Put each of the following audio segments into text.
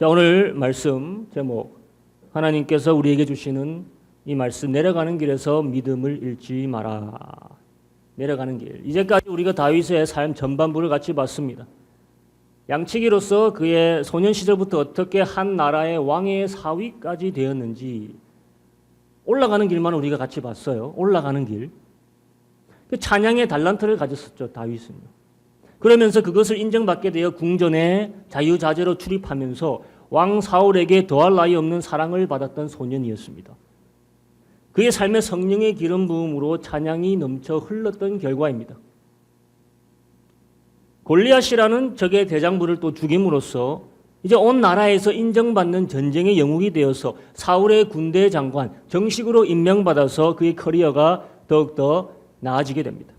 자, 오늘 말씀 제목, 하나님께서 우리에게 주시는 이 말씀, 내려가는 길에서 믿음을 잃지 마라. 내려가는 길. 이제까지 우리가 다윗의 삶 전반부를 같이 봤습니다. 양치기로서 그의 소년 시절부터 어떻게 한 나라의 왕의 사위까지 되었는지 올라가는 길만 우리가 같이 봤어요. 올라가는 길. 그 찬양의 달란트를 가졌었죠, 다윗은요. 그러면서 그것을 인정받게 되어 궁전에 자유자재로 출입하면서 왕 사울에게 더할 나위 없는 사랑을 받았던 소년이었습니다. 그의 삶의 성령의 기름 부음으로 찬양이 넘쳐 흘렀던 결과입니다. 골리앗이라는 적의 대장부를 또 죽임으로써 이제 온 나라에서 인정받는 전쟁의 영웅이 되어서 사울의 군대 장관 정식으로 임명받아서 그의 커리어가 더욱더 나아지게 됩니다.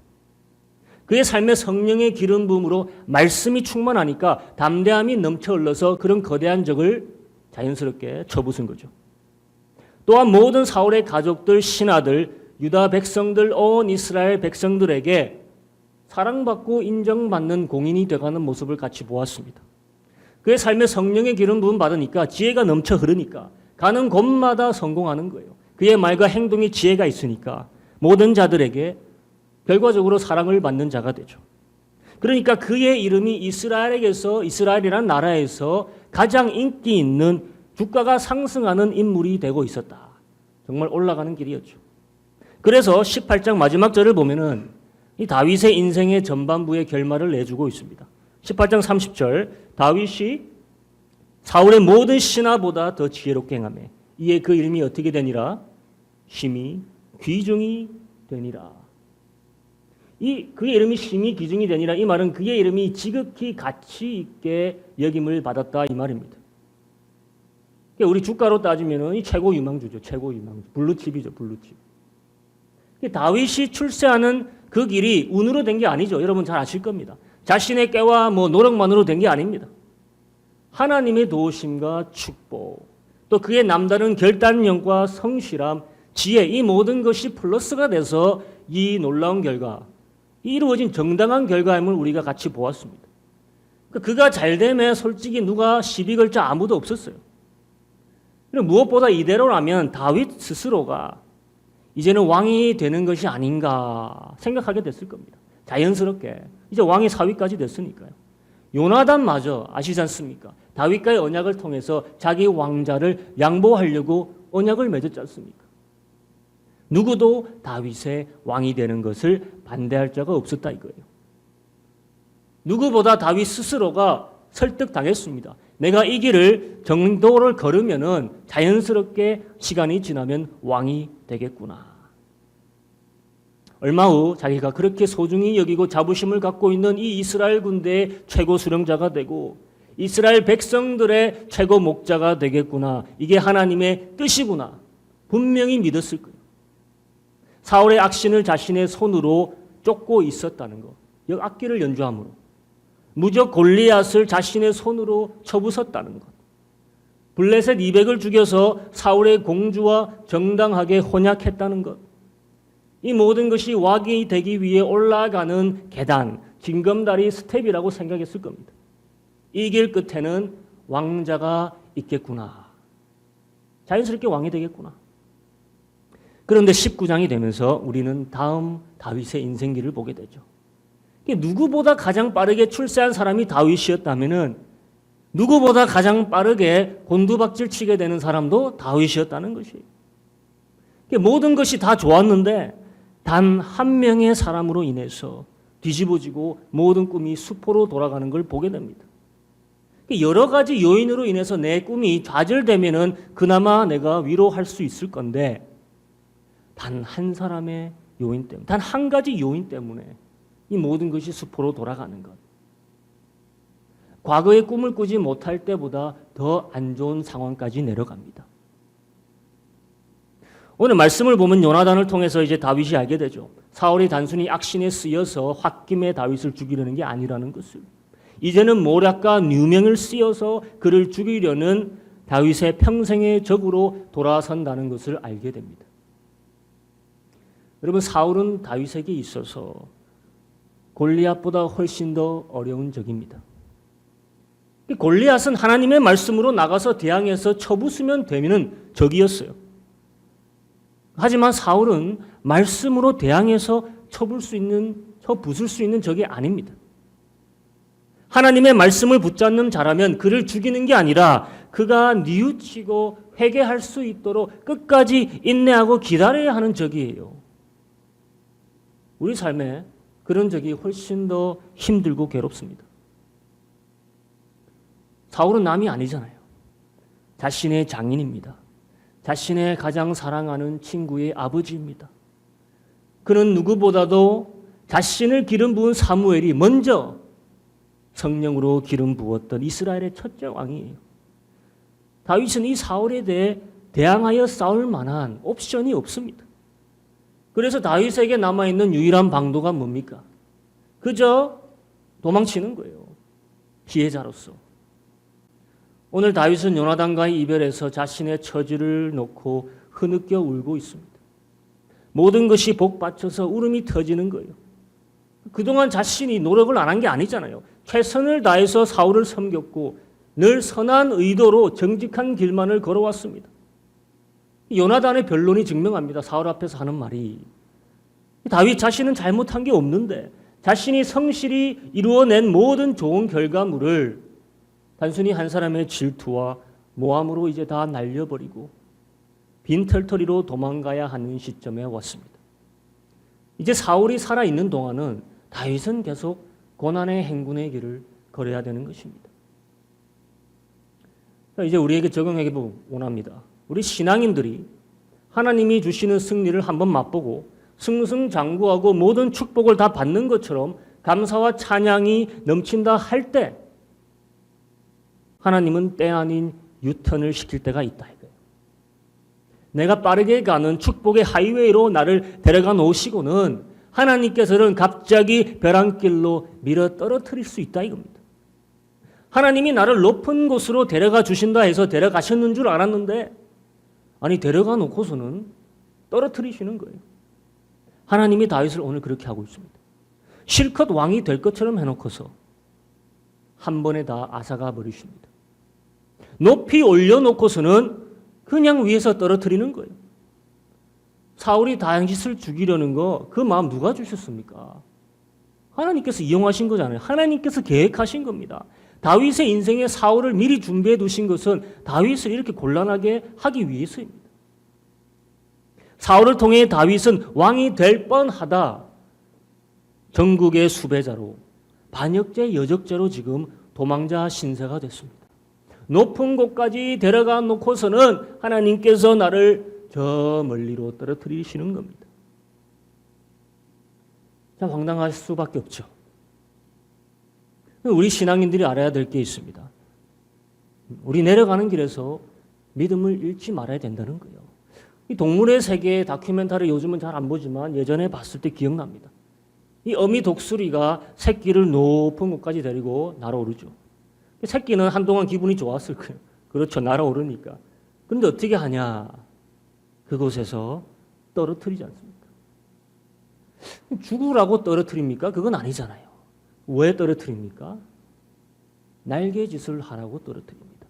그의 삶의 성령의 기름 부음으로 말씀이 충만하니까 담대함이 넘쳐 흘러서 그런 거대한 적을 자연스럽게 쳐부순 거죠. 또한 모든 사울의 가족들, 신하들, 유다 백성들, 온 이스라엘 백성들에게 사랑받고 인정받는 공인이 되어가는 모습을 같이 보았습니다. 그의 삶의 성령의 기름 부음 받으니까 지혜가 넘쳐 흐르니까 가는 곳마다 성공하는 거예요. 그의 말과 행동에 지혜가 있으니까 모든 자들에게 결과적으로 사랑을 받는 자가 되죠. 그러니까 그의 이름이 이스라엘이라는 나라에서 가장 인기 있는 주가가 상승하는 인물이 되고 있었다. 정말 올라가는 길이었죠. 그래서 18장 마지막 절을 보면은 이 다윗의 인생의 전반부의 결말을 내주고 있습니다. 18장 30절, 다윗이 사울의 모든 신하보다 더 지혜롭게 행하며 이에 그 이름이 어떻게 되니라? 심히 귀중이 되니라. 그의 이름이 심히 귀중이 되니라, 이 말은 그의 이름이 지극히 가치 있게 여김을 받았다 이 말입니다. 우리 주가로 따지면 이 최고 유망주죠. 최고 유망주. 블루칩이죠. 블루칩. 다윗이 출세하는 그 길이 운으로 된 게 아니죠. 여러분 잘 아실 겁니다. 자신의 깨와 노력만으로 된 게 아닙니다. 하나님의 도우심과 축복, 또 그의 남다른 결단력과 성실함, 지혜, 이 모든 것이 플러스가 돼서 이 놀라운 결과, 이루어진 정당한 결과임을 우리가 같이 보았습니다. 그가 잘되면 솔직히 누가 시비 걸 자 아무도 없었어요. 무엇보다 이대로라면 다윗 스스로가 이제는 왕이 되는 것이 아닌가 생각하게 됐을 겁니다. 자연스럽게 이제 왕의 사위까지 됐으니까요. 요나단마저 아시지 않습니까? 다윗과의 언약을 통해서 자기 왕자를 양보하려고 언약을 맺었지 않습니까? 누구도 다윗의 왕이 되는 것을 반대할 자가 없었다 이거예요. 누구보다 다윗 스스로가 설득당했습니다. 내가 이 길을 정도를 걸으면은 자연스럽게 시간이 지나면 왕이 되겠구나. 얼마 후 자기가 그렇게 소중히 여기고 자부심을 갖고 있는 이 이스라엘 군대의 최고 수령자가 되고 이스라엘 백성들의 최고 목자가 되겠구나. 이게 하나님의 뜻이구나. 분명히 믿었을 거예요. 사울의 악신을 자신의 손으로 쫓고 있었다는 것. 악기를 연주함으로. 무적 골리앗을 자신의 손으로 쳐부쉈다는 것. 블레셋 200을 죽여서 사울의 공주와 정당하게 혼약했다는 것. 이 모든 것이 왕이 되기 위해 올라가는 계단, 징검다리 스텝이라고 생각했을 겁니다. 이 길 끝에는 왕자가 있겠구나. 자연스럽게 왕이 되겠구나. 그런데 19장이 되면서 우리는 다음 다윗의 인생길을 보게 되죠. 누구보다 가장 빠르게 출세한 사람이 다윗이었다면은 누구보다 가장 빠르게 곤두박질 치게 되는 사람도 다윗이었다는 것이에요. 모든 것이 다 좋았는데 단 한 명의 사람으로 인해서 뒤집어지고 모든 꿈이 수포로 돌아가는 걸 보게 됩니다. 여러 가지 요인으로 인해서 내 꿈이 좌절되면은 그나마 내가 위로할 수 있을 건데 단 한 사람의 요인 때문에, 단 한 가지 요인 때문에 이 모든 것이 수포로 돌아가는 것. 과거의 꿈을 꾸지 못할 때보다 더 안 좋은 상황까지 내려갑니다. 오늘 말씀을 보면 요나단을 통해서 이제 다윗이 알게 되죠. 사울이 단순히 악신에 쓰여서 홧김에 다윗을 죽이려는 게 아니라는 것을. 이제는 모략과 누명을 쓰여서 그를 죽이려는 다윗의 평생의 적으로 돌아선다는 것을 알게 됩니다. 여러분, 사울은 다윗에게 있어서 골리앗보다 훨씬 더 어려운 적입니다. 골리앗은 하나님의 말씀으로 나가서 대항해서 쳐부수면 되는 적이었어요. 하지만 사울은 말씀으로 대항해서 쳐부술 수 있는 적이 아닙니다. 하나님의 말씀을 붙잡는 자라면 그를 죽이는 게 아니라 그가 뉘우치고 회개할 수 있도록 끝까지 인내하고 기다려야 하는 적이에요. 우리 삶에 그런 적이 훨씬 더 힘들고 괴롭습니다. 사울은 남이 아니잖아요. 자신의 장인입니다. 자신의 가장 사랑하는 친구의 아버지입니다. 그는 누구보다도 자신을 기름 부은 사무엘이 먼저 성령으로 기름 부었던 이스라엘의 첫째 왕이에요. 다윗은 이 사울에 대해 대항하여 싸울 만한 옵션이 없습니다. 그래서 다윗에게 남아있는 유일한 방도가 뭡니까? 그저 도망치는 거예요. 피해자로서. 오늘 다윗은 요나단과의 이별에서 자신의 처지를 놓고 흐느껴 울고 있습니다. 모든 것이 복받쳐서 울음이 터지는 거예요. 그동안 자신이 노력을 안 한 게 아니잖아요. 최선을 다해서 사울을 섬겼고 늘 선한 의도로 정직한 길만을 걸어왔습니다. 요나단의 변론이 증명합니다. 사울 앞에서 하는 말이. 다윗 자신은 잘못한 게 없는데 자신이 성실히 이루어낸 모든 좋은 결과물을 단순히 한 사람의 질투와 모함으로 이제 다 날려버리고 빈털터리로 도망가야 하는 시점에 왔습니다. 이제 사울이 살아있는 동안은 다윗은 계속 고난의 행군의 길을 걸어야 되는 것입니다. 이제 우리에게 적용해 보기 원합니다. 우리 신앙인들이 하나님이 주시는 승리를 한번 맛보고 승승장구하고 모든 축복을 다 받는 것처럼 감사와 찬양이 넘친다 할 때 하나님은 때 아닌 유턴을 시킬 때가 있다 이거예요. 내가 빠르게 가는 축복의 하이웨이로 나를 데려가 놓으시고는 하나님께서는 갑자기 벼랑길로 밀어 떨어뜨릴 수 있다 이겁니다. 하나님이 나를 높은 곳으로 데려가 주신다 해서 데려가셨는 줄 알았는데 아니 데려가 놓고서는 떨어뜨리시는 거예요. 하나님이 다윗을 오늘 그렇게 하고 있습니다. 실컷 왕이 될 것처럼 해놓고서 한 번에 다 앗아가 버리십니다. 높이 올려놓고서는 그냥 위에서 떨어뜨리는 거예요. 사울이 다윗을 죽이려는 거 그 마음 누가 주셨습니까? 하나님께서 이용하신 거잖아요. 하나님께서 계획하신 겁니다. 다윗의 인생에 사울을 미리 준비해 두신 것은 다윗을 이렇게 곤란하게 하기 위해서입니다. 사울을 통해 다윗은 왕이 될 뻔하다. 전국의 수배자로 반역죄, 여적죄로 지금 도망자 신세가 됐습니다. 높은 곳까지 데려가 놓고서는 하나님께서 나를 저 멀리로 떨어뜨리시는 겁니다. 참 황당할 수밖에 없죠. 우리 신앙인들이 알아야 될 게 있습니다. 우리 내려가는 길에서 믿음을 잃지 말아야 된다는 거예요. 이 동물의 세계 다큐멘터리 요즘은 잘 안 보지만 예전에 봤을 때 기억납니다. 이 어미 독수리가 새끼를 높은 곳까지 데리고 날아오르죠. 새끼는 한동안 기분이 좋았을 거예요. 그렇죠. 날아오르니까. 그런데 어떻게 하냐. 그곳에서 떨어뜨리지 않습니까? 죽으라고 떨어뜨립니까? 그건 아니잖아요. 왜 떨어뜨립니까? 날개짓을 하라고 떨어뜨립니다.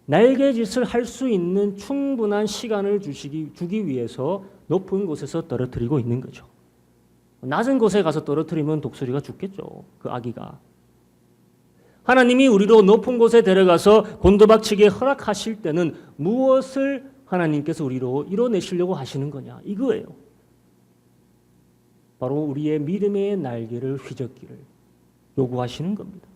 날개짓을 할 수 있는 충분한 시간을 주기 위해서 높은 곳에서 떨어뜨리고 있는 거죠. 낮은 곳에 가서 떨어뜨리면 독수리가 죽겠죠. 그 아기가. 하나님이 우리로 높은 곳에 데려가서 곤두박치게 허락하실 때는 무엇을 하나님께서 우리로 이뤄내시려고 하시는 거냐? 이거예요. 바로 우리의 믿음의 날개를 휘젓기를 요구하시는 겁니다.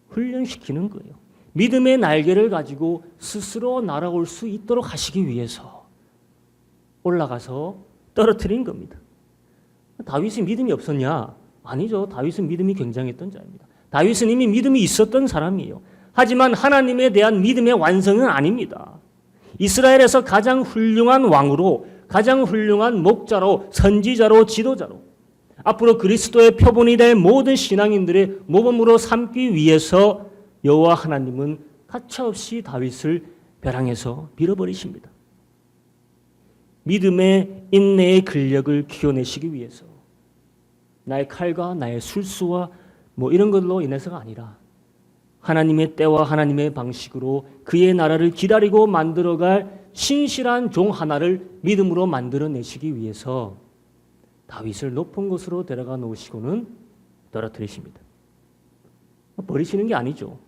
훈련시키는 거예요. 믿음의 날개를 가지고 스스로 날아올 수 있도록 하시기 위해서 올라가서 떨어뜨린 겁니다. 다윗이 믿음이 없었냐? 아니죠. 다윗은 믿음이 굉장했던 자입니다. 다윗은 이미 믿음이 있었던 사람이에요. 하지만 하나님에 대한 믿음의 완성은 아닙니다. 이스라엘에서 가장 훌륭한 왕으로, 가장 훌륭한 목자로, 선지자로, 지도자로 앞으로 그리스도의 표본이 될 모든 신앙인들의 모범으로 삼기 위해서 여호와 하나님은 가차없이 다윗을 벼랑에서 밀어버리십니다. 믿음의 인내의 근력을 키워내시기 위해서 나의 칼과 나의 술수와 이런 걸로 인해서가 아니라 하나님의 때와 하나님의 방식으로 그의 나라를 기다리고 만들어갈 신실한 종 하나를 믿음으로 만들어내시기 위해서 다윗을 높은 곳으로 데려가 놓으시고는 떨어뜨리십니다. 버리시는 게 아니죠.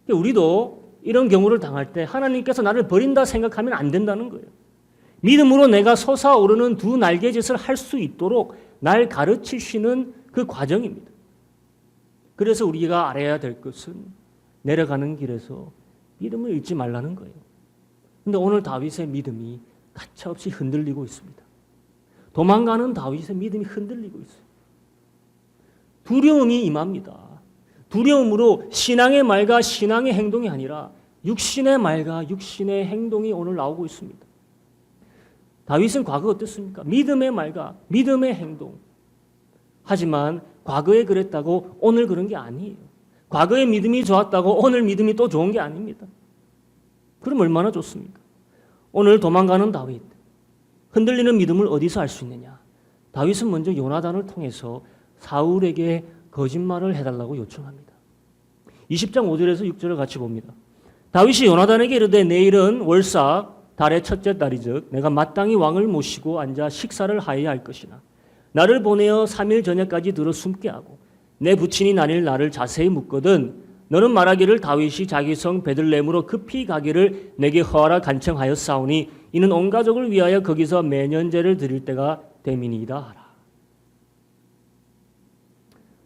우리도 이런 경우를 당할 때 하나님께서 나를 버린다 생각하면 안 된다는 거예요. 믿음으로 내가 솟아오르는 두 날개짓을 할 수 있도록 날 가르치시는 그 과정입니다. 그래서 우리가 알아야 될 것은 내려가는 길에서 믿음을 잃지 말라는 거예요. 그런데 오늘 다윗의 믿음이 가차없이 흔들리고 있습니다. 도망가는 다윗의 믿음이 흔들리고 있어요. 두려움이 임합니다. 두려움으로 신앙의 말과 신앙의 행동이 아니라 육신의 말과 육신의 행동이 오늘 나오고 있습니다. 다윗은 과거 어땠습니까? 믿음의 말과 믿음의 행동. 하지만 과거에 그랬다고 오늘 그런 게 아니에요. 과거에 믿음이 좋았다고 오늘 믿음이 또 좋은 게 아닙니다. 그럼 얼마나 좋습니까? 오늘 도망가는 다윗, 흔들리는 믿음을 어디서 알 수 있느냐? 다윗은 먼저 요나단을 통해서 사울에게 거짓말을 해달라고 요청합니다. 20장 5절에서 6절을 같이 봅니다. 다윗이 요나단에게 이르되 내일은 월삭 달의 첫째 달이즉 내가 마땅히 왕을 모시고 앉아 식사를 하여야 할 것이나 나를 보내어 3일 저녁까지 들어 숨게 하고 내 부친이 나닐 나를 자세히 묻거든 너는 말하기를 다윗이 자기 성 베들레헴으로 급히 가기를 내게 허하라 간청하였사오니 이는 온 가족을 위하여 거기서 매년제를 드릴 때가 됨이니이다 하라.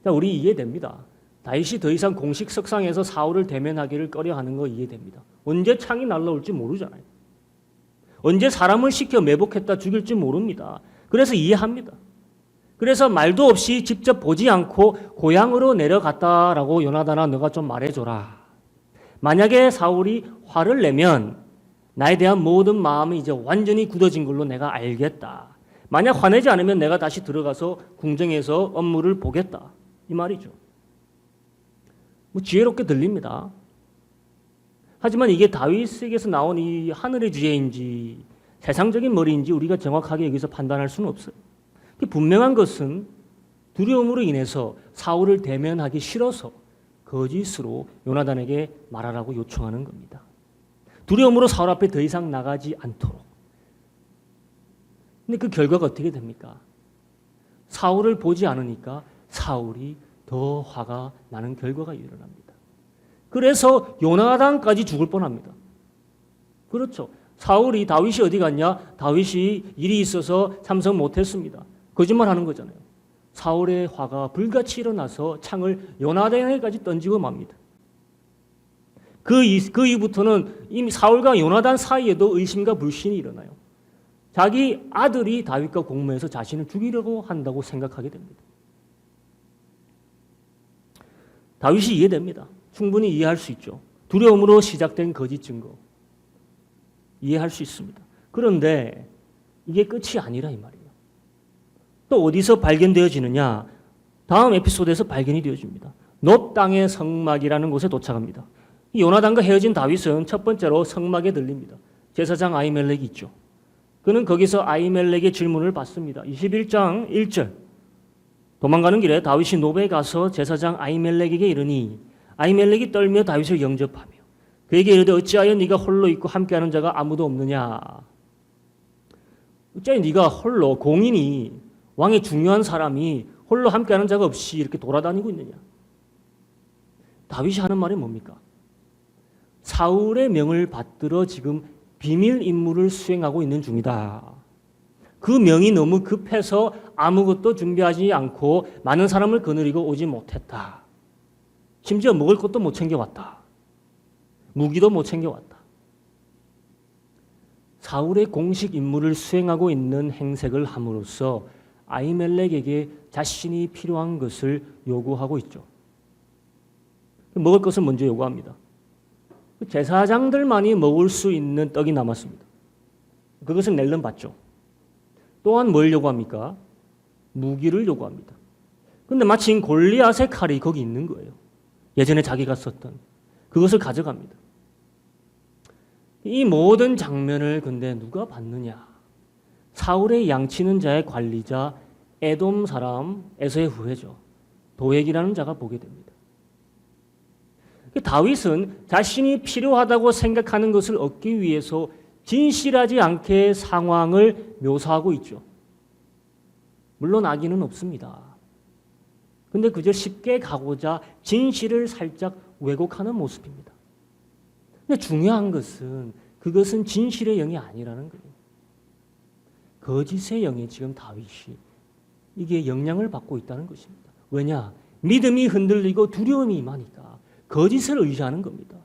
자, 우리 이해됩니다. 다윗이 더 이상 공식 석상에서 사울을 대면하기를 꺼려하는 거 이해됩니다. 언제 창이 날라올지 모르잖아요. 언제 사람을 시켜 매복했다 죽일지 모릅니다. 그래서 이해합니다. 그래서 말도 없이 직접 보지 않고 고향으로 내려갔다라고 요나단아 너가 좀 말해줘라. 만약에 사울이 화를 내면 나에 대한 모든 마음이 이제 완전히 굳어진 걸로 내가 알겠다. 만약 화내지 않으면 내가 다시 들어가서 궁정에서 업무를 보겠다. 이 말이죠. 지혜롭게 들립니다. 하지만 이게 다윗에게서 나온 이 하늘의 주제인지 세상적인 머리인지 우리가 정확하게 여기서 판단할 수는 없어요. 분명한 것은 두려움으로 인해서 사울을 대면하기 싫어서 거짓으로 요나단에게 말하라고 요청하는 겁니다. 두려움으로 사울 앞에 더 이상 나가지 않도록. 근데 그 결과가 어떻게 됩니까? 사울을 보지 않으니까 사울이 더 화가 나는 결과가 일어납니다. 그래서 요나단까지 죽을 뻔합니다. 그렇죠. 사울이 다윗이 어디 갔냐? 다윗이 일이 있어서 참석 못했습니다. 거짓말하는 거잖아요. 사울의 화가 불같이 일어나서 창을 요나단에게까지 던지고 맙니다. 그 이후부터는 이미 사울과 요나단 사이에도 의심과 불신이 일어나요. 자기 아들이 다윗과 공모해서 자신을 죽이려고 한다고 생각하게 됩니다. 다윗이 이해됩니다. 충분히 이해할 수 있죠. 두려움으로 시작된 거짓 증거. 이해할 수 있습니다. 그런데 이게 끝이 아니라 이 말이에요. 또 어디서 발견되어지느냐? 다음 에피소드에서 발견이 되어집니다. 놋 땅의 성막이라는 곳에 도착합니다. 이 요나단과 헤어진 다윗은 첫 번째로 성막에 들립니다. 제사장 아히멜렉이 있죠. 그는 거기서 아히멜렉의 질문을 받습니다. 21장 1절. 도망가는 길에 다윗이 노베에 가서 제사장 아히멜렉에게 이르니 아히멜렉이 떨며 다윗을 영접하며 그에게 이르되 어찌하여 네가 홀로 있고 함께하는 자가 아무도 없느냐? 어찌하여 네가 홀로 공인이 왕의 중요한 사람이 홀로 함께하는 자가 없이 이렇게 돌아다니고 있느냐? 다윗이 하는 말이 뭡니까? 사울의 명을 받들어 지금 비밀 임무를 수행하고 있는 중이다. 그 명이 너무 급해서 아무것도 준비하지 않고 많은 사람을 거느리고 오지 못했다. 심지어 먹을 것도 못 챙겨왔다. 무기도 못 챙겨왔다. 사울의 공식 임무를 수행하고 있는 행색을 함으로써 아히멜렉에게 자신이 필요한 것을 요구하고 있죠. 먹을 것을 먼저 요구합니다. 제사장들만이 먹을 수 있는 떡이 남았습니다. 그것을 낼름 받죠. 또한 뭘 요구합니까? 무기를 요구합니다. 그런데 마침 골리앗의 칼이 거기 있는 거예요. 예전에 자기가 썼던 그것을 가져갑니다. 이 모든 장면을 근데 누가 봤느냐? 사울의 양치는 자의 관리자 에돔 사람 에서의 후예죠. 도액이라는 자가 보게 됩니다. 다윗은 자신이 필요하다고 생각하는 것을 얻기 위해서 진실하지 않게 상황을 묘사하고 있죠. 물론 악의는 없습니다. 근데 그저 쉽게 가고자 진실을 살짝 왜곡하는 모습입니다. 근데 중요한 것은 그것은 진실의 영이 아니라는 거예요. 거짓의 영이 지금 다윗이 이게 영향을 받고 있다는 것입니다. 왜냐? 믿음이 흔들리고 두려움이 임하니까 거짓을 의지하는 겁니다.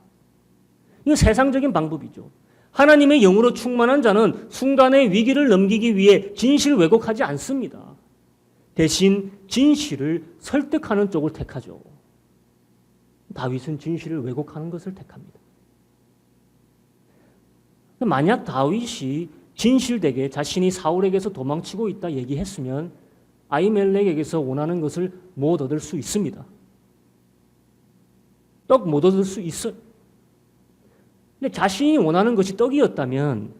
이거 세상적인 방법이죠. 하나님의 영으로 충만한 자는 순간의 위기를 넘기기 위해 진실을 왜곡하지 않습니다. 대신 진실을 설득하는 쪽을 택하죠. 다윗은 진실을 왜곡하는 것을 택합니다. 만약 다윗이 진실되게 자신이 사울에게서 도망치고 있다 얘기했으면 아히멜렉에게서 원하는 것을 못 얻을 수 있습니다. 떡 못 얻을 수 있어요. 근데 자신이 원하는 것이 떡이었다면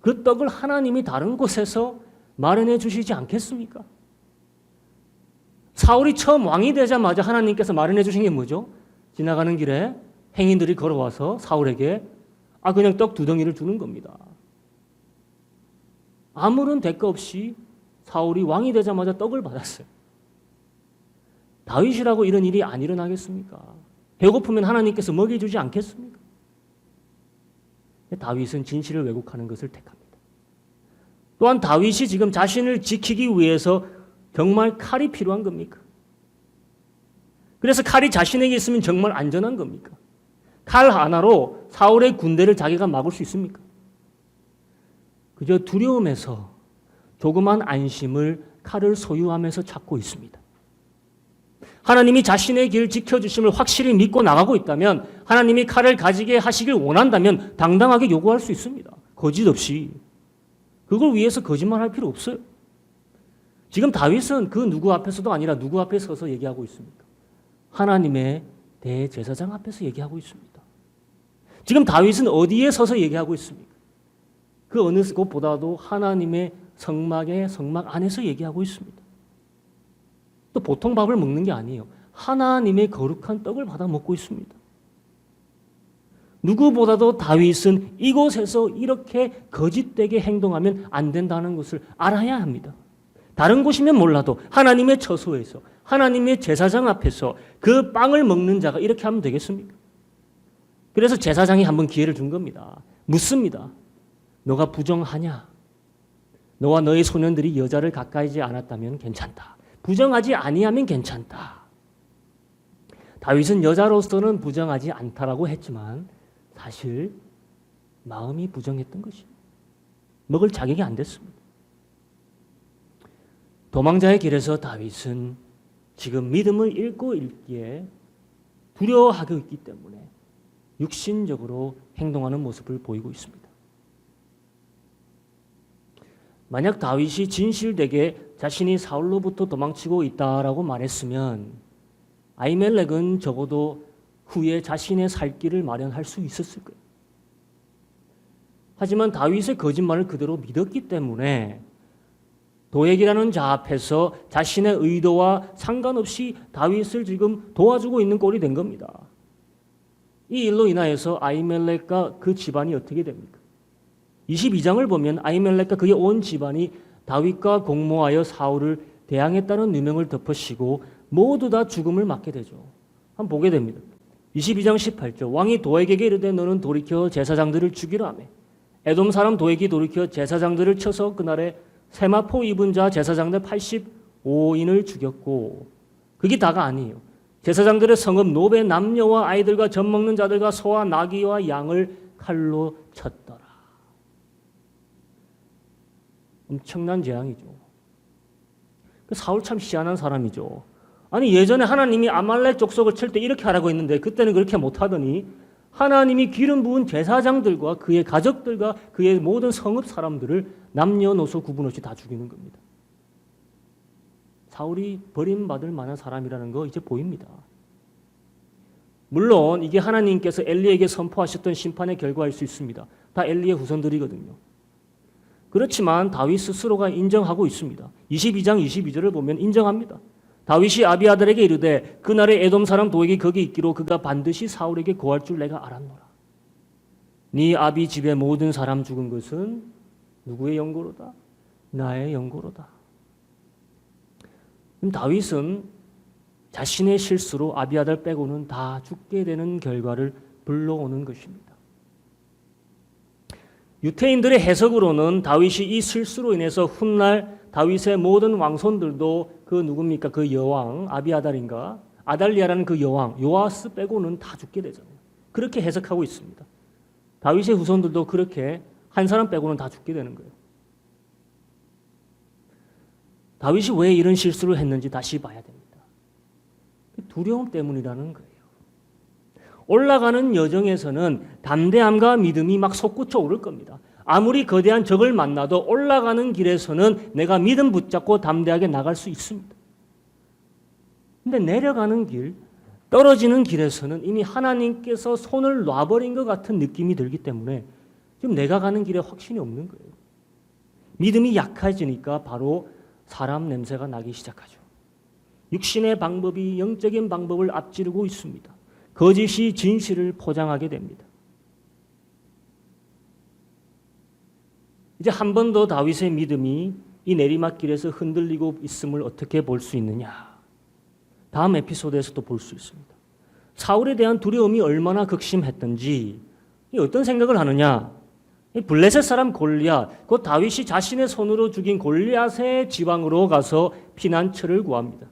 그 떡을 하나님이 다른 곳에서 마련해 주시지 않겠습니까? 사울이 처음 왕이 되자마자 하나님께서 마련해 주신 게 뭐죠? 지나가는 길에 행인들이 걸어와서 사울에게 그냥 떡 2덩이를 주는 겁니다. 아무런 대가 없이 사울이 왕이 되자마자 떡을 받았어요. 다윗이라고 이런 일이 안 일어나겠습니까? 배고프면 하나님께서 먹여주지 않겠습니까? 다윗은 진실을 왜곡하는 것을 택합니다. 또한 다윗이 지금 자신을 지키기 위해서 정말 칼이 필요한 겁니까? 그래서 칼이 자신에게 있으면 정말 안전한 겁니까? 칼 하나로 사울의 군대를 자기가 막을 수 있습니까? 그저 두려움에서 조그만 안심을 칼을 소유하면서 찾고 있습니다. 하나님이 자신의 길 지켜주심을 확실히 믿고 나가고 있다면 하나님이 칼을 가지게 하시길 원한다면 당당하게 요구할 수 있습니다. 거짓 없이. 그걸 위해서 거짓말할 필요 없어요. 지금 다윗은 그 누구 앞에서도 아니라 누구 앞에 서서 얘기하고 있습니까? 하나님의 대제사장 앞에서 얘기하고 있습니다. 지금 다윗은 어디에 서서 얘기하고 있습니까? 그 어느 곳보다도 하나님의 성막의 성막 안에서 얘기하고 있습니다. 또 보통 밥을 먹는 게 아니에요. 하나님의 거룩한 떡을 받아 먹고 있습니다. 누구보다도 다윗은 이곳에서 이렇게 거짓되게 행동하면 안 된다는 것을 알아야 합니다. 다른 곳이면 몰라도 하나님의 처소에서 하나님의 제사장 앞에서 그 빵을 먹는 자가 이렇게 하면 되겠습니까? 그래서 제사장이 한번 기회를 준 겁니다. 묻습니다. 너가 부정하냐? 너와 너의 소년들이 여자를 가까이지 않았다면 괜찮다. 부정하지 아니하면 괜찮다. 다윗은 여자로서는 부정하지 않다라고 했지만 사실 마음이 부정했던 것입니다. 먹을 자격이 안 됐습니다. 도망자의 길에서 다윗은 지금 믿음을 잃고 있기에 두려워하고 있기 때문에 육신적으로 행동하는 모습을 보이고 있습니다. 만약 다윗이 진실되게 자신이 사울로부터 도망치고 있다라고 말했으면 아히멜렉은 적어도 후에 자신의 살 길을 마련할 수 있었을 거예요. 하지만 다윗의 거짓말을 그대로 믿었기 때문에 도액이라는 자 앞에서 자신의 의도와 상관없이 다윗을 지금 도와주고 있는 꼴이 된 겁니다. 이 일로 인하여서 아히멜렉과 그 집안이 어떻게 됩니까? 22장을 보면 아히멜렉과 그의 온 집안이 다윗과 공모하여 사울을 대항했다는 누명을 덮으시고 모두 다 죽음을 맞게 되죠. 한번 보게 됩니다. 22장 18절 왕이 도액에게 이르되 너는 돌이켜 제사장들을 죽이라 하매 에돔 사람 도액이 돌이켜 제사장들을 쳐서 그날에 세마포 입은 자 제사장들 85인을 죽였고 그게 다가 아니에요. 제사장들의 성읍 노베 남녀와 아이들과 젖 먹는 자들과 소와 나귀와 양을 칼로 쳤더라. 엄청난 재앙이죠. 사울 참 희한한 사람이죠. 아니 예전에 하나님이 아말렉 족속을 칠 때 이렇게 하라고 했는데 그때는 그렇게 못하더니 하나님이 기름 부은 제사장들과 그의 가족들과 그의 모든 성읍 사람들을 남녀노소 구분 없이 다 죽이는 겁니다. 사울이 버림받을 만한 사람이라는 거 이제 보입니다. 물론 이게 하나님께서 엘리에게 선포하셨던 심판의 결과일 수 있습니다. 다 엘리의 후손들이거든요. 그렇지만 다윗 스스로가 인정하고 있습니다. 22장 22절을 보면 인정합니다. 다윗이 아비아달에게 이르되 그날에 에돔 사람 도액이 거기 있기로 그가 반드시 사울에게 고할 줄 내가 알았노라. 네 아비 집의 모든 사람 죽은 것은 누구의 연고로다? 나의 연고로다. 다윗은 자신의 실수로 아비아달 빼고는 다 죽게 되는 결과를 불러오는 것입니다. 유태인들의 해석으로는 다윗이 이 실수로 인해서 훗날 다윗의 모든 왕손들도 그 누굽니까? 그 여왕 아비아달인가? 아달리아라는 그 여왕 요아스 빼고는 다 죽게 되잖아요. 그렇게 해석하고 있습니다. 다윗의 후손들도 그렇게 한 사람 빼고는 다 죽게 되는 거예요. 다윗이 왜 이런 실수를 했는지 다시 봐야 됩니다. 두려움 때문이라는 거예요. 올라가는 여정에서는 담대함과 믿음이 막 솟구쳐 오를 겁니다. 아무리 거대한 적을 만나도 올라가는 길에서는 내가 믿음 붙잡고 담대하게 나갈 수 있습니다. 근데 내려가는 길, 떨어지는 길에서는 이미 하나님께서 손을 놔버린 것 같은 느낌이 들기 때문에 지금 내가 가는 길에 확신이 없는 거예요. 믿음이 약해지니까 바로 사람 냄새가 나기 시작하죠. 육신의 방법이 영적인 방법을 앞지르고 있습니다. 거짓이 진실을 포장하게 됩니다. 이제 한 번 더 다윗의 믿음이 이 내리막길에서 흔들리고 있음을 어떻게 볼 수 있느냐? 다음 에피소드에서도 볼 수 있습니다. 사울에 대한 두려움이 얼마나 극심했던지 어떤 생각을 하느냐? 블레셋 사람 골리앗, 곧 다윗이 자신의 손으로 죽인 골리앗의 지방으로 가서 피난처를 구합니다.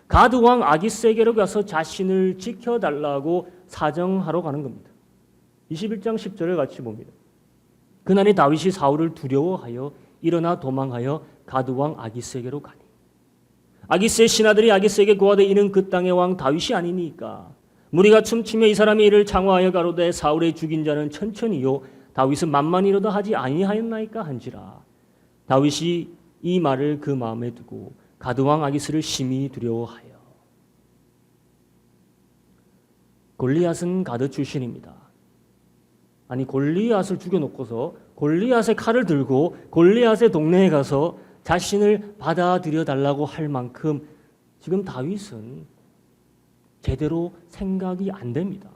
가드 왕 아기스에게로 가서 자신을 지켜달라고 사정하러 가는 겁니다. 21장 10절을 같이 봅니다. 그날에 다윗이 사울을 두려워하여 일어나 도망하여 가드 왕 아기스에게로 가니 아기스의 신하들이 아기스에게 고하되 이는 그 땅의 왕 다윗이 아니니까 무리가 춤추며 이 사람이 이를 장화하여 가로되 사울의 죽인 자는 천천히요 다윗은 만만이로도 하지 아니하였나이까 한지라. 다윗이 이 말을 그 마음에 두고 가드 왕 아기스를 심히 두려워하여. 골리앗은 가드 출신입니다. 아니 골리앗을 죽여놓고서 골리앗의 칼을 들고 골리앗의 동네에 가서 자신을 받아들여 달라고 할 만큼 지금 다윗은 제대로 생각이 안 됩니다.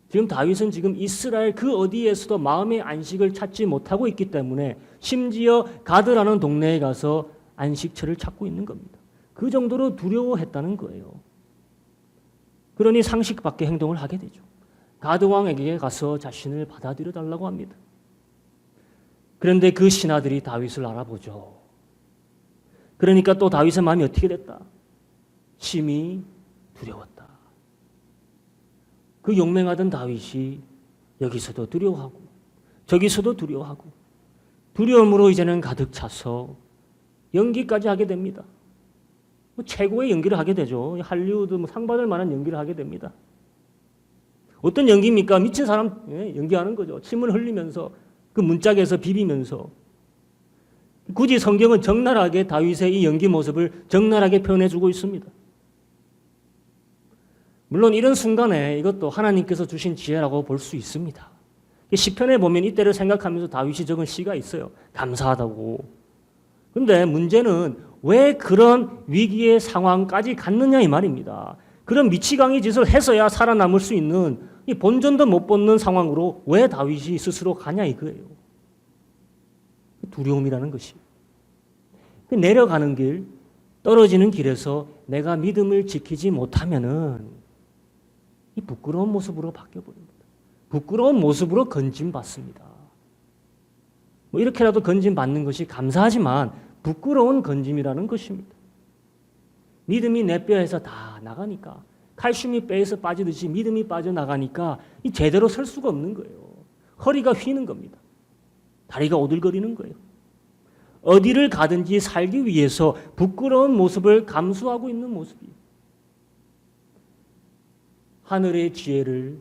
지금 다윗은 지금 이스라엘 그 어디에서도 마음의 안식을 찾지 못하고 있기 때문에 심지어 가드라는 동네에 가서 안식처를 찾고 있는 겁니다. 그 정도로 두려워했다는 거예요. 그러니 상식 밖의 행동을 하게 되죠. 가드 왕에게 가서 자신을 받아들여 달라고 합니다. 그런데 그 신하들이 다윗을 알아보죠. 그러니까 또 다윗의 마음이 어떻게 됐다? 심히 두려웠다. 그 용맹하던 다윗이 여기서도 두려워하고 저기서도 두려워하고 두려움으로 이제는 가득 차서 연기까지 하게 됩니다. 최고의 연기를 하게 되죠. 할리우드 상 받을 만한 연기를 하게 됩니다. 어떤 연기입니까? 미친 사람 연기하는 거죠. 침을 흘리면서 그 문짝에서 비비면서. 굳이 성경은 적나라하게 다윗의 이 연기 모습을 적나라하게 표현해주고 있습니다. 물론 이런 순간에 이것도 하나님께서 주신 지혜라고 볼 수 있습니다. 시편에 보면 이때를 생각하면서 다윗이 적은 시가 있어요. 감사하다고. 그런데 문제는 왜 그런 위기의 상황까지 갔느냐 이 말입니다. 그런 미치광이 짓을 해서야 살아남을 수 있는 이 본전도 못 벗는 상황으로 왜 다윗이 스스로 가냐 이거예요. 두려움이라는 것이. 내려가는 길, 떨어지는 길에서 내가 믿음을 지키지 못하면은 이 부끄러운 모습으로 바뀌어버립니다. 부끄러운 모습으로 건진받습니다. 이렇게라도 건진받는 것이 감사하지만 부끄러운 건짐이라는 것입니다. 믿음이 내 뼈에서 다 나가니까 칼슘이 뼈에서 빠지듯이 믿음이 빠져나가니까 이 제대로 설 수가 없는 거예요. 허리가 휘는 겁니다. 다리가 오들거리는 거예요. 어디를 가든지 살기 위해서 부끄러운 모습을 감수하고 있는 모습이에요. 하늘의 지혜를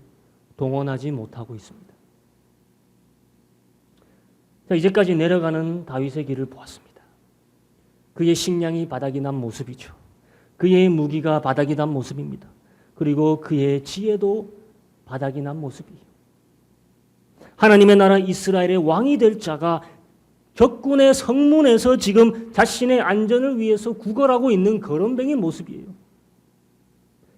동원하지 못하고 있습니다. 자, 이제까지 내려가는 다윗의 길을 보았습니다. 그의 식량이 바닥이 난 모습이죠. 그의 무기가 바닥이 난 모습입니다. 그리고 그의 지혜도 바닥이 난 모습이에요. 하나님의 나라 이스라엘의 왕이 될 자가 적군의 성문에서 지금 자신의 안전을 위해서 구걸하고 있는 거렁뱅이 모습이에요.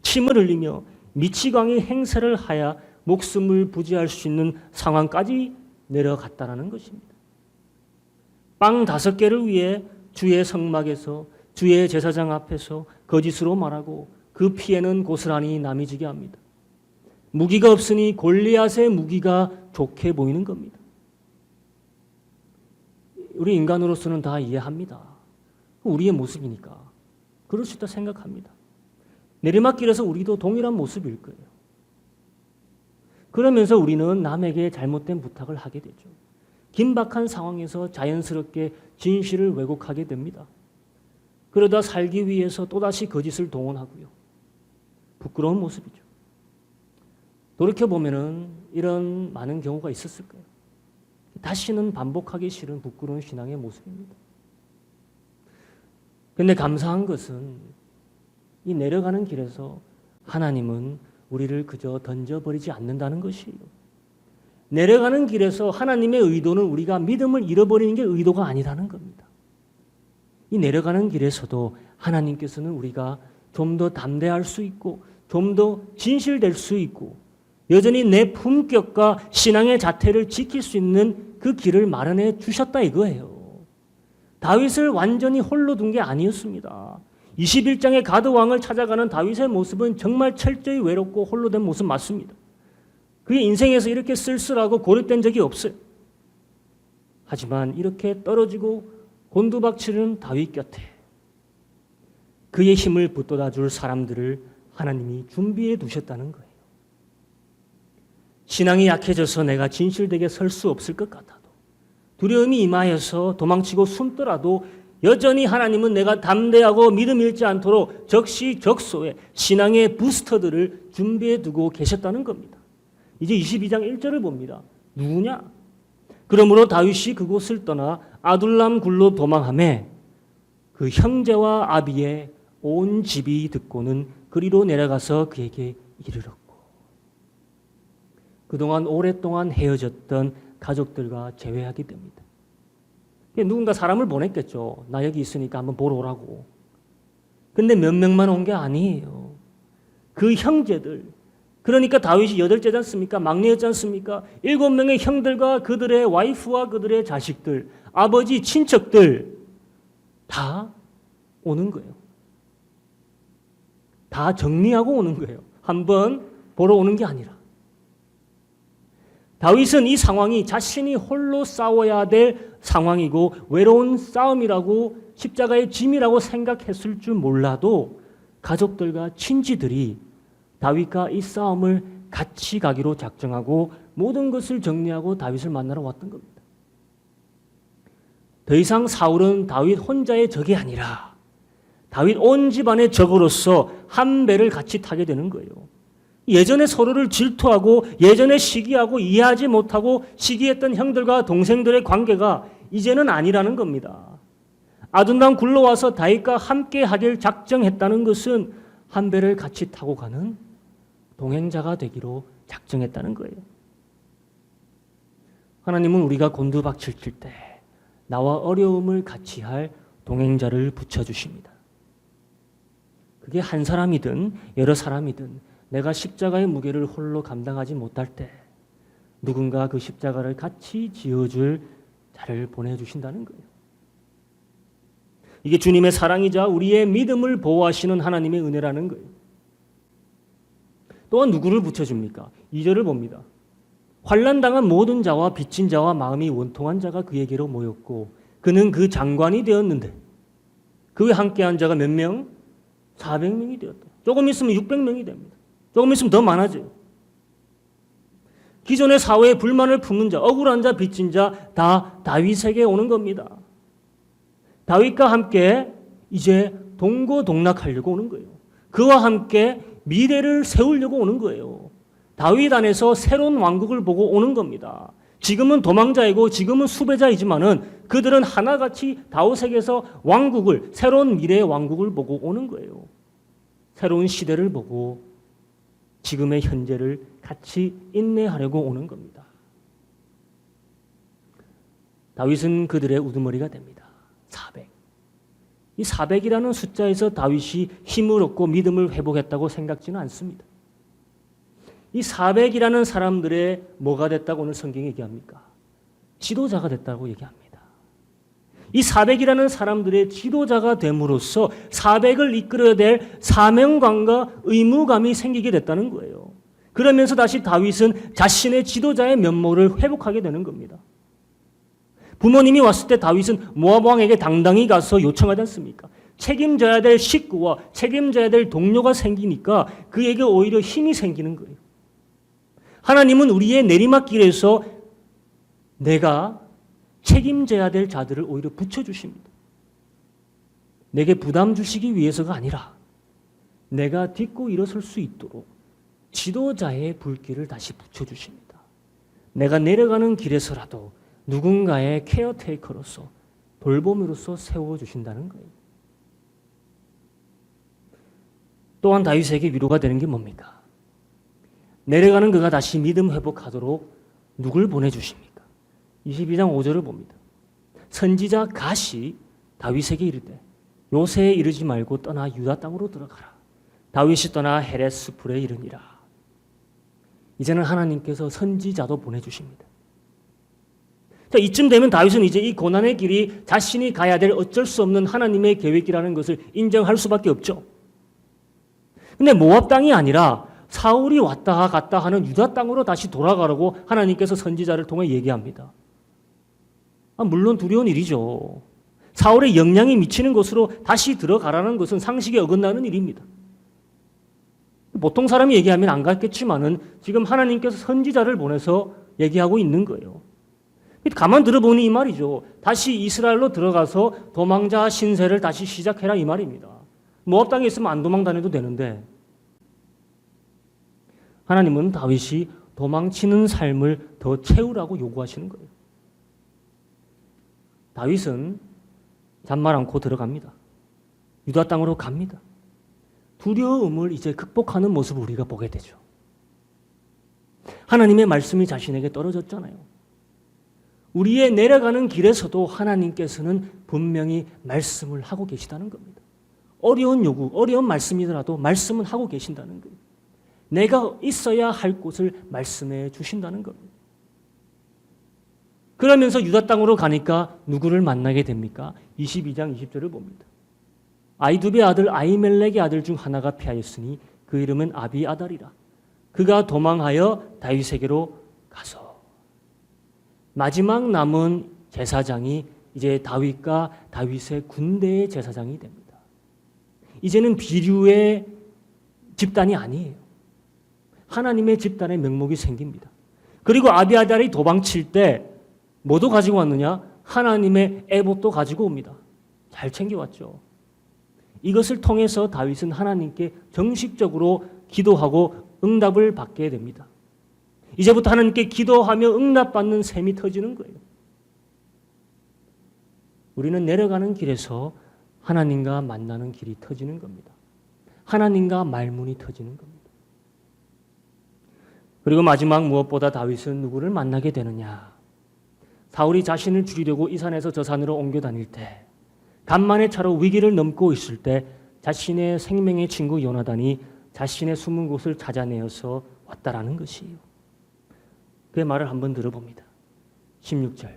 침을 흘리며 미치광이 행세를 하여 목숨을 부지할 수 있는 상황까지 내려갔다는 것입니다. 빵 5개를 위해 주의 성막에서 주의 제사장 앞에서 거짓으로 말하고 그 피해는 고스란히 남이 지게 합니다. 무기가 없으니 골리앗의 무기가 좋게 보이는 겁니다. 우리 인간으로서는 다 이해합니다. 우리의 모습이니까 그럴 수 있다 생각합니다. 내리막길에서 우리도 동일한 모습일 거예요. 그러면서 우리는 남에게 잘못된 부탁을 하게 되죠. 긴박한 상황에서 자연스럽게 진실을 왜곡하게 됩니다. 그러다 살기 위해서 또다시 거짓을 동원하고요. 부끄러운 모습이죠. 돌이켜보면 이런 많은 경우가 있었을 거예요. 다시는 반복하기 싫은 부끄러운 신앙의 모습입니다. 그런데 감사한 것은 이 내려가는 길에서 하나님은 우리를 그저 던져버리지 않는다는 것이에요. 내려가는 길에서 하나님의 의도는 우리가 믿음을 잃어버리는 게 의도가 아니라는 겁니다. 이 내려가는 길에서도 하나님께서는 우리가 좀 더 담대할 수 있고 좀 더 진실될 수 있고 여전히 내 품격과 신앙의 자태를 지킬 수 있는 그 길을 마련해 주셨다 이거예요. 다윗을 완전히 홀로 둔 게 아니었습니다. 21장의 가드 왕을 찾아가는 다윗의 모습은 정말 철저히 외롭고 홀로 된 모습 맞습니다. 그의 인생에서 이렇게 쓸쓸하고 고립된 적이 없어요. 하지만 이렇게 떨어지고 곤두박치는 다윗 곁에 그의 힘을 붙돋아 줄 사람들을 하나님이 준비해 두셨다는 거예요. 신앙이 약해져서 내가 진실되게 설 수 없을 것 같아도 두려움이 임하여서 도망치고 숨더라도 여전히 하나님은 내가 담대하고 믿음 잃지 않도록 적시적소에 신앙의 부스터들을 준비해 두고 계셨다는 겁니다. 이제 22장 1절을 봅니다. 누구냐? 그러므로 다윗이 그곳을 떠나 아둘람 굴로 도망하매 그 형제와 아비의 온 집이 듣고는 그리로 내려가서 그에게 이르렀고 그동안 오랫동안 헤어졌던 가족들과 재회하게 됩니다. 누군가 사람을 보냈겠죠. 나 여기 있으니까 한번 보러 오라고. 근데 몇 명만 온 게 아니에요. 그 형제들, 그러니까 다윗이 8째지 않습니까? 막내였지 않습니까? 7명의 형들과 그들의 와이프와 그들의 자식들, 아버지, 친척들 다 오는 거예요. 다 정리하고 오는 거예요. 한번 보러 오는 게 아니라. 다윗은 이 상황이 자신이 홀로 싸워야 될 상황이고 외로운 싸움이라고 십자가의 짐이라고 생각했을 줄 몰라도 가족들과 친지들이 다윗과 이 싸움을 같이 가기로 작정하고 모든 것을 정리하고 다윗을 만나러 왔던 겁니다. 더 이상 사울은 다윗 혼자의 적이 아니라 다윗 온 집안의 적으로서 한 배를 같이 타게 되는 거예요. 예전에 서로를 질투하고 예전에 시기하고 이해하지 못하고 시기했던 형들과 동생들의 관계가 이제는 아니라는 겁니다. 아둔람 굴러와서 다윗과 함께 하길 작정했다는 것은 한 배를 같이 타고 가는 동행자가 되기로 작정했다는 거예요. 하나님은 우리가 곤두박질 칠 때 나와 어려움을 같이 할 동행자를 붙여주십니다. 그게 한 사람이든 여러 사람이든 내가 십자가의 무게를 홀로 감당하지 못할 때 누군가 그 십자가를 같이 지어줄 자를 보내주신다는 거예요. 이게 주님의 사랑이자 우리의 믿음을 보호하시는 하나님의 은혜라는 거예요. 또한 누구를 붙여줍니까? 2절을 봅니다. 환난당한 모든 자와 빚진 자와 마음이 원통한 자가 그에게로 모였고 그는 그 장관이 되었는데 그와 함께한 자가 몇 명? 400명이 되었다. 조금 있으면 600명이 됩니다. 조금 있으면 더 많아져요. 기존의 사회에 불만을 품는 자, 억울한 자, 빚진 자 다 다윗에게 오는 겁니다. 다윗과 함께 이제 동고동락하려고 오는 거예요. 그와 함께 미래를 세우려고 오는 거예요. 다윗 안에서 새로운 왕국을 보고 오는 겁니다. 지금은 도망자이고 지금은 수배자이지만은 그들은 하나같이 다윗에게서 왕국을, 새로운 미래의 왕국을 보고 오는 거예요. 새로운 시대를 보고 지금의 현재를 같이 인내하려고 오는 겁니다. 다윗은 그들의 우두머리가 됩니다. 400. 이 400이라는 숫자에서 다윗이 힘을 얻고 믿음을 회복했다고 생각지는 않습니다. 이 400이라는 사람들의 뭐가 됐다고 오늘 성경이 얘기합니까? 지도자가 됐다고 얘기합니다. 이 400이라는 사람들의 지도자가 됨으로써 400을 이끌어야 될 사명감과 의무감이 생기게 됐다는 거예요. 그러면서 다시 다윗은 자신의 지도자의 면모를 회복하게 되는 겁니다. 부모님이 왔을 때 다윗은 모압 왕에게 당당히 가서 요청하지 않습니까? 책임져야 될 식구와 책임져야 될 동료가 생기니까 그에게 오히려 힘이 생기는 거예요. 하나님은 우리의 내리막길에서 내가 책임져야 될 자들을 오히려 붙여주십니다. 내게 부담 주시기 위해서가 아니라 내가 딛고 일어설 수 있도록 지도자의 불길을 다시 붙여주십니다. 내가 내려가는 길에서라도 누군가의 케어테이커로서 돌봄으로서 세워주신다는 거예요. 또한 다윗에게 위로가 되는 게 뭡니까? 내려가는 그가 다시 믿음 회복하도록 누굴 보내주십니까? 22장 5절을 봅니다. 선지자 갓이 다윗에게 이르되 요새에 이르지 말고 떠나 유다 땅으로 들어가라. 다윗이 떠나 헤레스 풀에 이르니라. 이제는 하나님께서 선지자도 보내주십니다. 자, 이쯤 되면 다윗은 이제 이 고난의 길이 자신이 가야 될 어쩔 수 없는 하나님의 계획이라는 것을 인정할 수밖에 없죠. 근데 모압 땅이 아니라 사울이 왔다 갔다 하는 유다 땅으로 다시 돌아가라고 하나님께서 선지자를 통해 얘기합니다. 물론 두려운 일이죠. 사울의 영향이 미치는 곳으로 다시 들어가라는 것은 상식에 어긋나는 일입니다. 보통 사람이 얘기하면 안 갔겠지만은 지금 하나님께서 선지자를 보내서 얘기하고 있는 거예요. 가만 들어보니 이 말이죠. 다시 이스라엘로 들어가서 도망자 신세를 다시 시작해라 이 말입니다. 모압 땅에 있으면 안 도망 다녀도 되는데 하나님은 다윗이 도망치는 삶을 더 채우라고 요구하시는 거예요. 다윗은 잔말 않고 들어갑니다. 유다 땅으로 갑니다. 두려움을 이제 극복하는 모습을 우리가 보게 되죠. 하나님의 말씀이 자신에게 떨어졌잖아요. 우리의 내려가는 길에서도 하나님께서는 분명히 말씀을 하고 계시다는 겁니다. 어려운 요구, 어려운 말씀이더라도 말씀은 하고 계신다는 거예요. 내가 있어야 할 곳을 말씀해 주신다는 겁니다. 그러면서 유다 땅으로 가니까 누구를 만나게 됩니까? 22장 20절을 봅니다. 아이두베의 아들 아히멜렉의 아들 중 하나가 피하였으니 그 이름은 아비아달이라. 그가 도망하여 다윗에게로 가서 마지막 남은 제사장이 이제 다윗과 다윗의 군대의 제사장이 됩니다. 이제는 비류의 집단이 아니에요. 하나님의 집단의 명목이 생깁니다. 그리고 아비아달이 도망칠 때 뭐도 가지고 왔느냐? 하나님의 에봇도 가지고 옵니다. 잘 챙겨왔죠. 이것을 통해서 다윗은 하나님께 정식적으로 기도하고 응답을 받게 됩니다. 이제부터 하나님께 기도하며 응답받는 셈이 터지는 거예요. 우리는 내려가는 길에서 하나님과 만나는 길이 터지는 겁니다. 하나님과 말문이 터지는 겁니다. 그리고 마지막 무엇보다 다윗은 누구를 만나게 되느냐? 사울이 자신을 죽이려고 이 산에서 저 산으로 옮겨 다닐 때 간만의 차로 위기를 넘고 있을 때 자신의 생명의 친구 요나단이 자신의 숨은 곳을 찾아내어서 왔다라는 것이에요. 그의 말을 한번 들어봅니다. 16절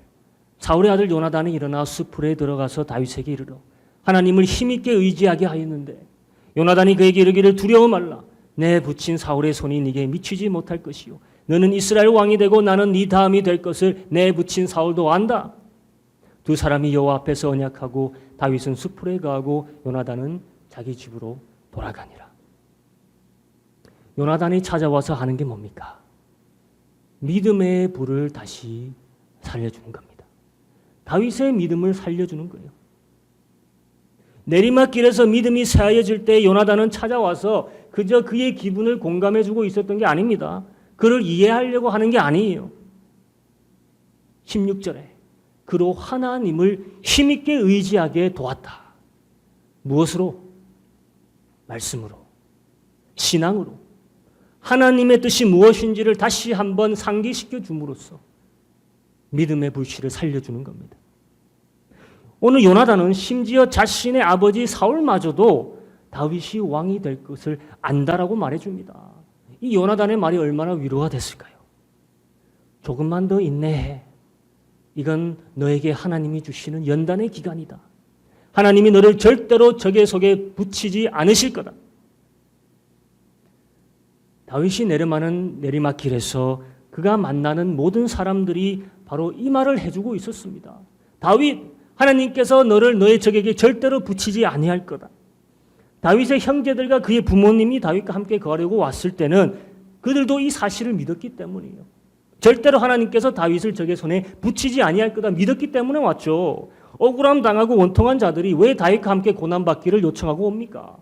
사울의 아들 요나단이 일어나 수풀에 들어가서 다윗에게 이르러 하나님을 힘있게 의지하게 하였는데 요나단이 그에게 이르기를 두려워 말라. 내 붙인 사울의 손이 네게 미치지 못할 것이요 너는 이스라엘 왕이 되고 나는 네 다음이 될 것을 내 붙인 사울도 안다. 두 사람이 여호와 앞에서 언약하고 다윗은 수풀에 거하고 요나단은 자기 집으로 돌아가니라. 요나단이 찾아와서 하는 게 뭡니까? 믿음의 불을 다시 살려주는 겁니다. 다윗의 믿음을 살려주는 거예요. 내리막길에서 믿음이 새하여질 때 요나단은 찾아와서 그저 그의 기분을 공감해주고 있었던 게 아닙니다. 그를 이해하려고 하는 게 아니에요. 16절에 그로 하나님을 힘있게 의지하게 도왔다. 무엇으로? 말씀으로, 신앙으로. 하나님의 뜻이 무엇인지를 다시 한번 상기시켜 줌으로써 믿음의 불씨를 살려주는 겁니다. 오늘 요나단은 심지어 자신의 아버지 사울마저도 다윗이 왕이 될 것을 안다라고 말해줍니다. 이 요나단의 말이 얼마나 위로가 됐을까요? 조금만 더 인내해. 이건 너에게 하나님이 주시는 연단의 기간이다. 하나님이 너를 절대로 적의 속에 붙이지 않으실 거다. 다윗이 내려가는 내리막길에서 그가 만나는 모든 사람들이 바로 이 말을 해주고 있었습니다. 다윗, 하나님께서 너를 너의 적에게 절대로 붙이지 아니할 거다. 다윗의 형제들과 그의 부모님이 다윗과 함께 거하려고 왔을 때는 그들도 이 사실을 믿었기 때문이에요. 절대로 하나님께서 다윗을 적의 손에 붙이지 아니할 거다 믿었기 때문에 왔죠. 억울함 당하고 원통한 자들이 왜 다윗과 함께 고난받기를 요청하고 옵니까?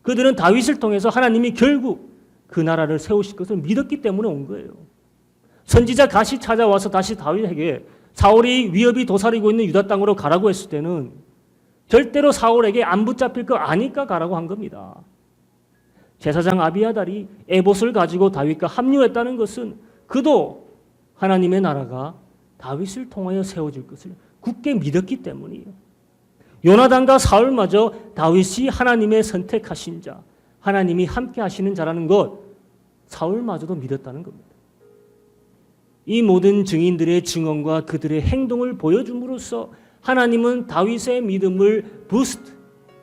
그들은 다윗을 통해서 하나님이 결국 그 나라를 세우실 것을 믿었기 때문에 온 거예요. 선지자 갓이 찾아와서 다시 다윗에게 사울이 위협이 도사리고 있는 유다 땅으로 가라고 했을 때는 절대로 사울에게 안 붙잡힐 거 아니까 가라고 한 겁니다. 제사장 아비아달이 에봇을 가지고 다윗과 합류했다는 것은 그도 하나님의 나라가 다윗을 통하여 세워질 것을 굳게 믿었기 때문이에요. 요나단과 사울마저 다윗이 하나님의 선택하신 자, 하나님이 함께 하시는 자라는 것 사울마저도 믿었다는 겁니다. 이 모든 증인들의 증언과 그들의 행동을 보여줌으로써 하나님은 다윗의 믿음을 부스트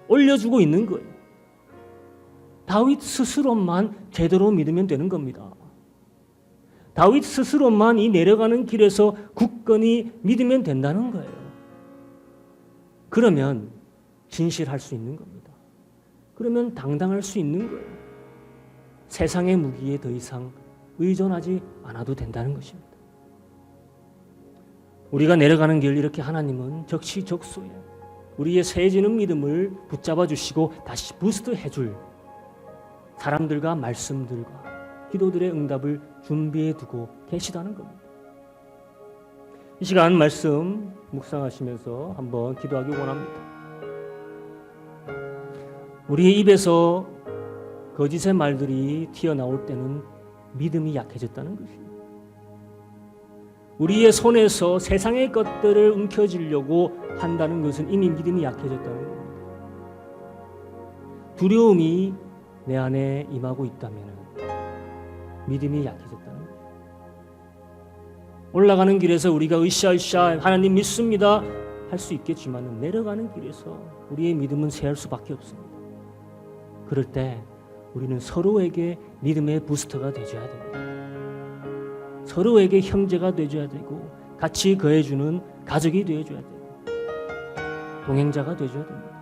올려주고 있는 거예요. 다윗 스스로만 제대로 믿으면 되는 겁니다. 다윗 스스로만 이 내려가는 길에서 굳건히 믿으면 된다는 거예요. 그러면 진실할 수 있는 겁니다. 그러면 당당할 수 있는 거예요. 세상의 무기에 더 이상 의존하지 않아도 된다는 것입니다. 우리가 내려가는 길 이렇게 하나님은 적시적소에 우리의 세지는 믿음을 붙잡아 주시고 다시 부스트해 줄 사람들과 말씀들과 기도들의 응답을 준비해 두고 계시다는 겁니다. 이 시간 말씀 묵상하시면서 한번 기도하기 원합니다. 우리의 입에서 거짓의 말들이 튀어나올 때는 믿음이 약해졌다는 것입니다. 우리의 손에서 세상의 것들을 움켜쥐려고 한다는 것은 이미 믿음이 약해졌다는 겁니다. 두려움이 내 안에 임하고 있다면 믿음이 약해졌다는 거예요. 올라가는 길에서 우리가 으쌰으쌰 하나님 믿습니다 할 수 있겠지만 내려가는 길에서 우리의 믿음은 쇠할 수밖에 없습니다. 그럴 때 우리는 서로에게 믿음의 부스터가 되어야 됩니다. 서로에게 형제가 되어야 되고 같이 거해주는 가족이 되어줘야 되고 동행자가 되어줘야 됩니다.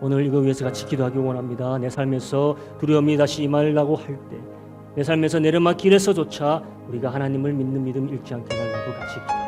오늘 이거 위해서 같이 기도하기 원합니다. 내 삶에서 두려움이 다시 임하려고 할 때 내 삶에서 내려막 길에서조차 우리가 하나님을 믿는 믿음 잃지 않게 하려고 같이 기도합니다.